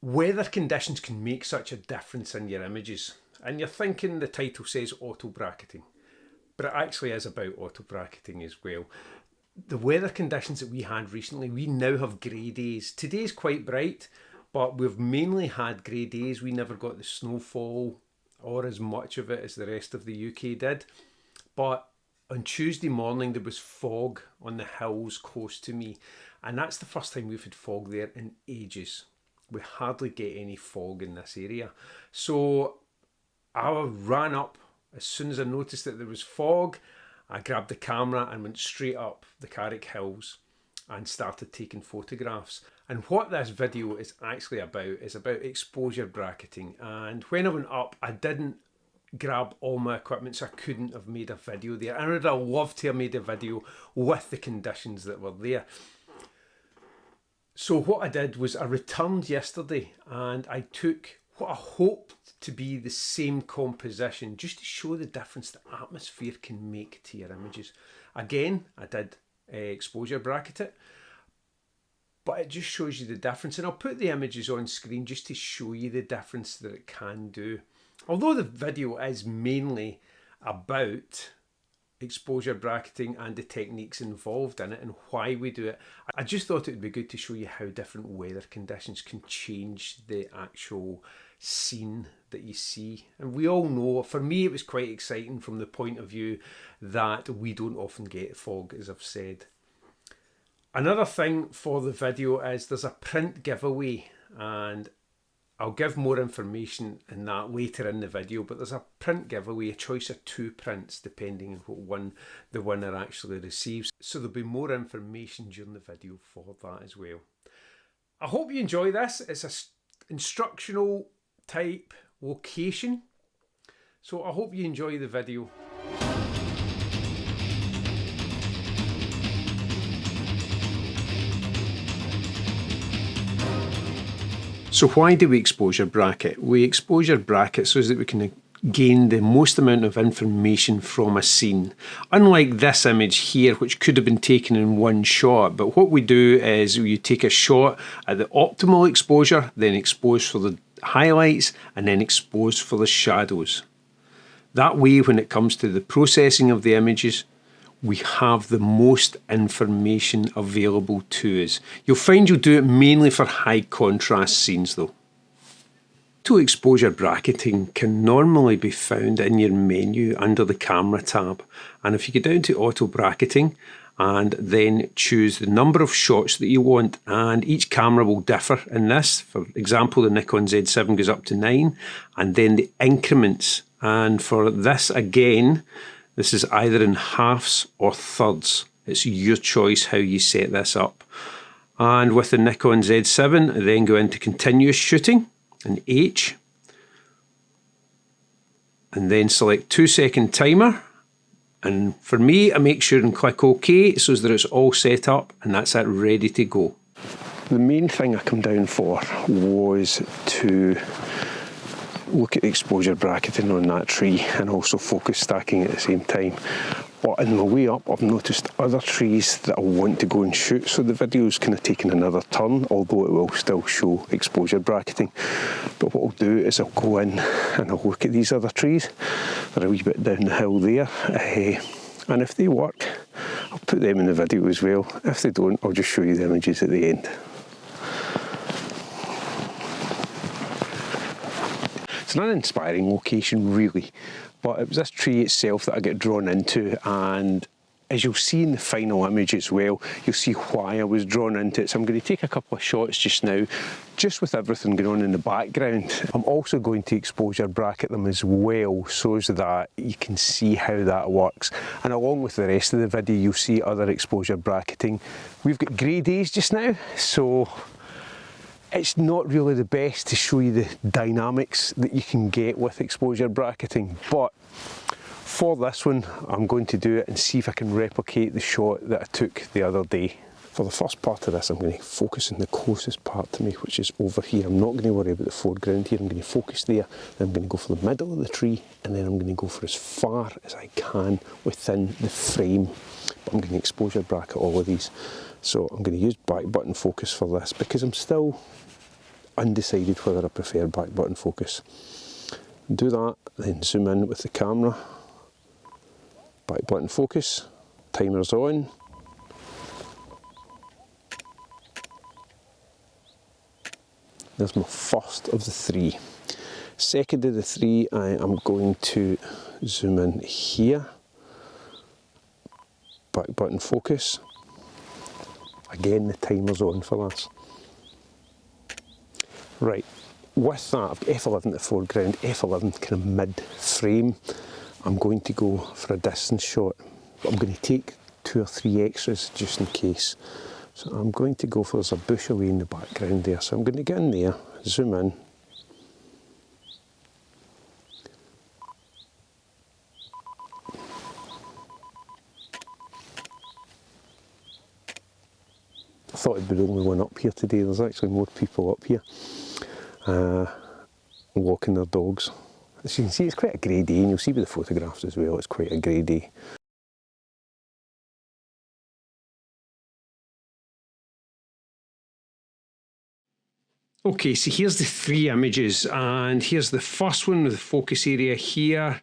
Weather conditions can make such a difference in your images, and you're thinking the title says auto bracketing, but it actually is about auto bracketing as well. The weather conditions that we had recently, we now have grey days. Today's quite bright, but we've mainly had grey days. We never got the snowfall or as much of it as the rest of the UK did. But on Tuesday morning there was fog on the hills close to me, and that's the first time we've had fog there in ages. We hardly get any fog in this area. So I ran up as soon as I noticed that there was fog. I grabbed the camera and went straight up the Carrick Hills and started taking photographs. And what this video is actually about is about exposure bracketing. And when I went up, I didn't grab all my equipment, so I couldn't have made a video there. And I'd have loved to have made a video with the conditions that were there. So what I did was I returned yesterday and I took what I hoped to be the same composition, just to show the difference the atmosphere can make to your images. Again, I did exposure bracket it, but it just shows you the difference. And I'll put the images on screen just to show you the difference that it can do. Although the video is mainly about exposure bracketing and the techniques involved in it and why we do it, I just thought it would be good to show you how different weather conditions can change the actual scene that you see. And we all know, for me it was quite exciting from the point of view that we don't often get fog, as I've said. Another thing for the video is there's a print giveaway, and I'll give more information in that later in the video, but there's a print giveaway, a choice of 2 prints depending on what one the winner actually receives. So there'll be more information during the video for that as well. I hope you enjoy this. It's an instructional type location, so I hope you enjoy the video. So why do we exposure bracket? We exposure bracket so that we can gain the most amount of information from a scene. Unlike this image here, which could have been taken in one shot, but what we do is you take a shot at the optimal exposure, then expose for the highlights, and then expose for the shadows. That way, when it comes to the processing of the images, we have the most information available to us. You'll find you'll do it mainly for high contrast scenes though. Auto exposure bracketing can normally be found in your menu under the camera tab. And if you go down to auto bracketing and then choose the number of shots that you want, and each camera will differ in this. For example, the Nikon Z7 goes up to 9, and then the increments. And for this again, this is either in halves or thirds. It's your choice how you set this up. And with the Nikon Z7, I then go into continuous shooting and H. And then select 2-second timer. And for me, I make sure and click OK so that it's all set up, and that's it, ready to go. The main thing I come down for was to look at the exposure bracketing on that tree and also focus stacking at the same time. But in my way up, I've noticed other trees that I want to go and shoot, so the video's kind of taken another turn, although it will still show exposure bracketing. But what I'll do is I'll go in and I'll look at these other trees. They're a wee bit down the hill there, and if they work, I'll put them in the video as well. If they don't, I'll just show you the images at the end. It's an uninspiring location really, but it was this tree itself that I get drawn into, and as you'll see in the final image as well, you'll see why I was drawn into it. So I'm going to take a couple of shots just now, just with everything going on in the background. I'm also going to exposure bracket them as well, so that you can see how that works. And along with the rest of the video, you'll see other exposure bracketing. We've got grey days just now, so it's not really the best to show you the dynamics that you can get with exposure bracketing, but for this one I'm going to do it and see if I can replicate the shot that I took the other day. For the first part of this, I'm going to focus on the closest part to me, which is over here. I'm not going to worry about the foreground here. I'm going to focus there, then I'm going to go for the middle of the tree, and then I'm going to go for as far as I can within the frame. But I'm going to exposure bracket all of these. So I'm going to use back button focus for this, because I'm still undecided whether I prefer back button focus. Do that, then zoom in with the camera, back button focus, timer's on. There's my first of the 3. Second of the 3, I am going to zoom in here, back button focus. Again, the timer's on for this. Right, with that, I've got F11 at the foreground, F11 kind of mid-frame. I'm going to go for a distance shot, but I'm going to take 2 or 3 extras just in case. So I'm going to go for, there's a bush away in the background there, so I'm going to get in there, zoom in. I thought I'd be the only one up here today. There's actually more people up here walking their dogs. As you can see, it's quite a grey day, and you'll see with the photographs as well, it's quite a grey day. Okay, so here's the 3 images, and here's the first one with the focus area here,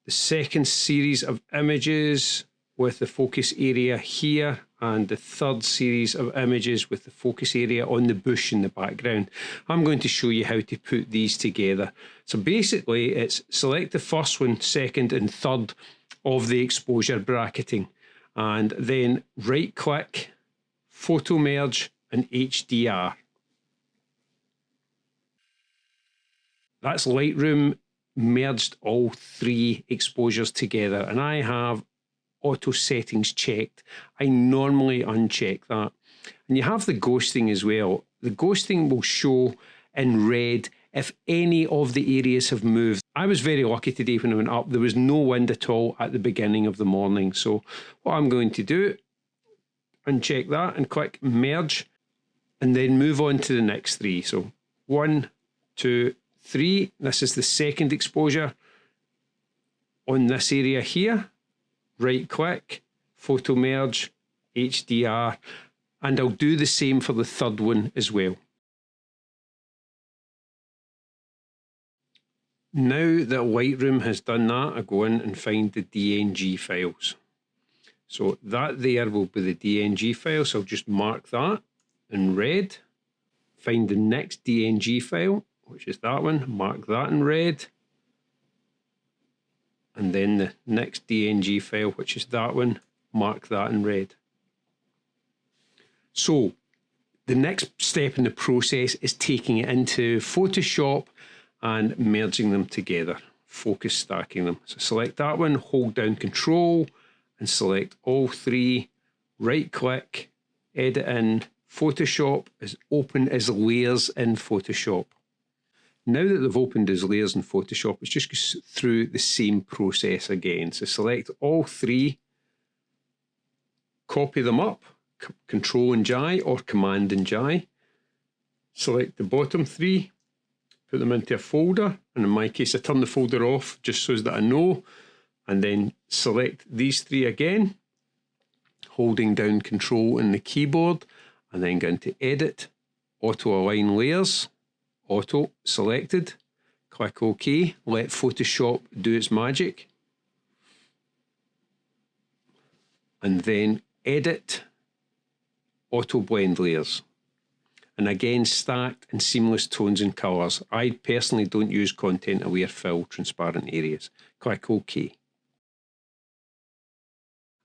the second series of images with the focus area here, and the third series of images with the focus area on the bush in the background. I'm going to show you how to put these together. So basically it's select the first one, second and third of the exposure bracketing, and then right click, photo merge and HDR. That's Lightroom merged all 3 exposures together, and I have auto settings checked. I normally uncheck that. And you have the ghosting as well. The ghosting will show in red if any of the areas have moved. I was very lucky today when I went up. There was no wind at all at the beginning of the morning. So what I'm going to do, uncheck that and click merge, and then move on to the next 3. So 1, 2, 3. This is the second exposure on this area here. Right click, photo merge, HDR, and I'll do the same for the third one as well. Now that Lightroom has done that, I go in and find the DNG files. So that there will be the DNG file, so I'll just mark that in red. Find the next DNG file, which is that one, mark that in red. And then the next DNG file, which is that one, mark that in red. So the next step in the process is taking it into Photoshop and merging them together, focus stacking them. So select that one, hold down Control and select all 3, right click, edit in, Photoshop is open as layers in Photoshop. Now that they've opened as layers in Photoshop, it's just goes through the same process again. So select all 3, copy them up, Control and J or Command and J. Select the bottom 3, put them into a folder, and in my case I turn the folder off just so that I know, and then select these 3 again, holding down Control in the keyboard, and then go into Edit, Auto Align Layers. Auto selected, click OK, let Photoshop do its magic, and then edit, auto blend layers, and again stacked in seamless tones and colours. I personally don't use content aware fill transparent areas. Click OK.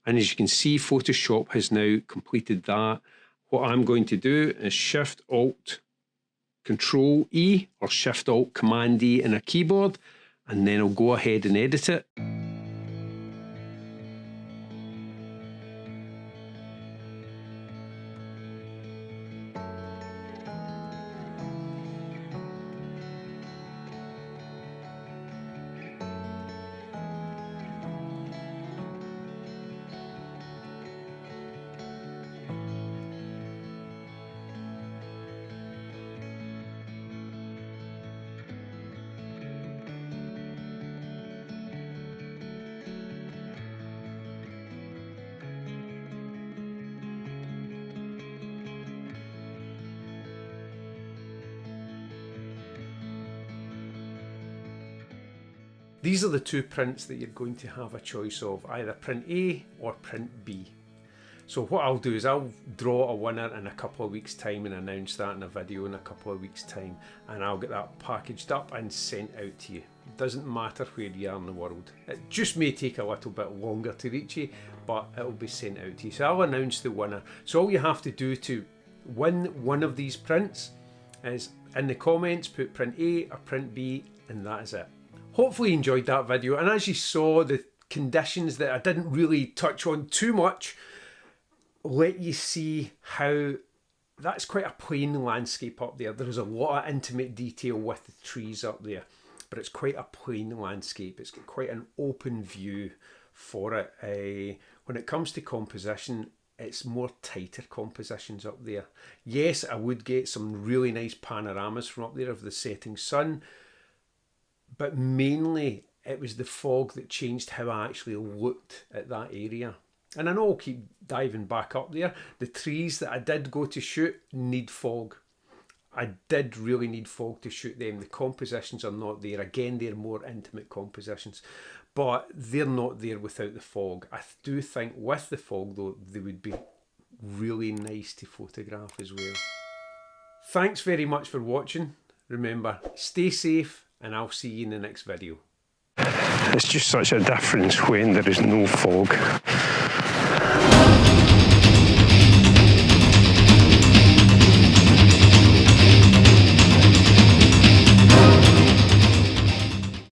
And as you can see, Photoshop has now completed that. What I'm going to do is Shift Alt Control E or Shift Alt Command E in a keyboard, and then I'll go ahead and edit it. These are the two prints that you're going to have a choice of, either print A or print B. So what I'll do is I'll draw a winner in a couple of weeks' time and announce that in a video in a couple of weeks' time, and I'll get that packaged up and sent out to you. It doesn't matter where you are in the world. It just may take a little bit longer to reach you, but it'll be sent out to you. So I'll announce the winner. So all you have to do to win one of these prints is in the comments put print A or print B, and that is it. Hopefully you enjoyed that video, and as you saw, the conditions that I didn't really touch on too much let you see how that's quite a plain landscape up there. There's a lot of intimate detail with the trees up there, but it's quite a plain landscape. It's got quite an open view for it. When it comes to composition, it's more tighter compositions up there. Yes, I would get some really nice panoramas from up there of the setting sun, but mainly it was the fog that changed how I actually looked at that area. And I know I'll keep diving back up there. The trees that I did go to shoot need fog. I did really need fog to shoot them. The compositions are not there. Again, they're more intimate compositions, but they're not there without the fog. I do think with the fog though, they would be really nice to photograph as well. Thanks very much for watching. Remember, stay safe, and I'll see you in the next video. It's just such a difference when there is no fog.